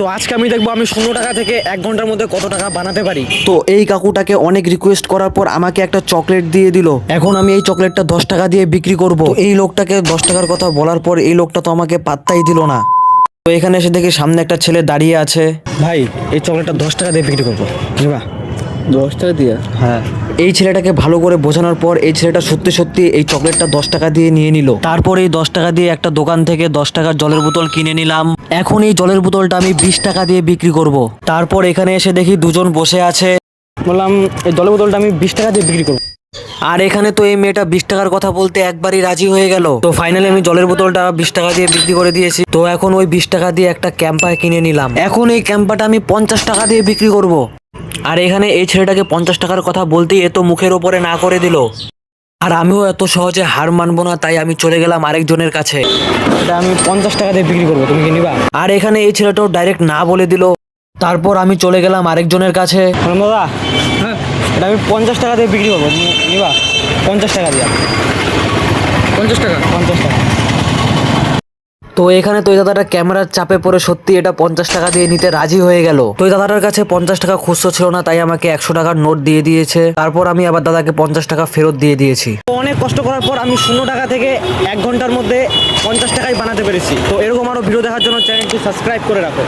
তো আজকে আমি দেখবো আমি ১৬ টাকা থেকে ১ ঘন্টার মধ্যে কত টাকা বানাতে পারি। তো এই কাকুটাকে অনেক রিকোয়েস্ট করার পর আমাকে একটা চকলেট দিয়ে দিল। এখন আমি এই চকলেটটা 10 টাকা দিয়ে বিক্রি করব। তো এই লোকটাকে 10 টাকার কথা বলার পর এই লোকটা তো আমাকে পাত্তাই দিল না। তো এখানে এসে দেখি সামনে একটা ছেলে দাঁড়িয়ে আছে। ভাই, এই চকলেটটা 10 টাকা দিয়ে বিক্রি করবো, বুঝবা? 10 টাকা দিয়ে? হ্যাঁ। এই ছেলেটাকে ভালো করে বোঝানোর পর এই ছেলেটা সত্যি সত্যি এই চকলেটটা 10 টাকা দিয়ে নিয়ে নিল। তারপর এই 10 টাকা দিয়ে একটা দোকান থেকে 10 টাকার জলের বোতল কিনে নিলাম। এখন এই জলের বোতলটা আমি 20 টাকা দিয়ে বিক্রি করব। তারপর এখানে এসে দেখি দুজন বসে আছে। বললাম এই জলের বোতলটা আমি 20 টাকা দিয়ে বিক্রি করবো। আর এখানে তো এই মেয়েটা 20 টাকার কথা বলতে একবারই রাজি হয়ে গেল। তো ফাইনালি আমি জলের বোতলটা 20 টাকা দিয়ে বিক্রি করে দিয়েছি। তো এখন ওই 20 টাকা দিয়ে একটা ক্যাম্পার কিনে নিলাম। এখন এই ক্যাম্পারটা আমি 50 টাকা দিয়ে বিক্রি করব। আর এখানে এই ছেলেটাকে 50 টাকার কথা বলতেই এ তো মুখের ওপরে না করে দিল। আর আমিও এত সহজে হার মানবো না, তাই আমি চলে গেলাম আরেকজনের কাছে। এটা আমি 50 টাকা দিয়ে বিক্রি করবো, তুমি কি নিবা? আর এখানে এই ছেলেটাও ডাইরেক্ট না বলে দিল। তারপর আমি চলে গেলাম আরেকজনের কাছে। দাদা, হ্যাঁ, এটা আমি 50 টাকা দিয়ে বিক্রি করবো, নিবা? 50 টাকা দিয়ে। 50 টাকা? 50 টাকা। তো এখানে তো এই দাদাটা ক্যামেরার চাপে পড়ে সত্যি এটা 50 টাকা দিয়ে নিতে রাজি হয়ে গেল। তো এই দাদাটার কাছে 50 টাকা খুচরো ছিল না, তাই আমাকে 100 টাকার নোট দিয়ে দিয়েছে। তারপর আমি আবার দাদাকে 50 টাকা ফেরত দিয়ে দিয়েছি। তো অনেক কষ্ট করার পর আমি 0 টাকা থেকে 1 ঘন্টার মধ্যে 50 টাকাই বানাতে পেরেছি। তো এরকম আরো ভিডিও দেখার জন্য চ্যানেলটি সাবস্ক্রাইব করে রাখো।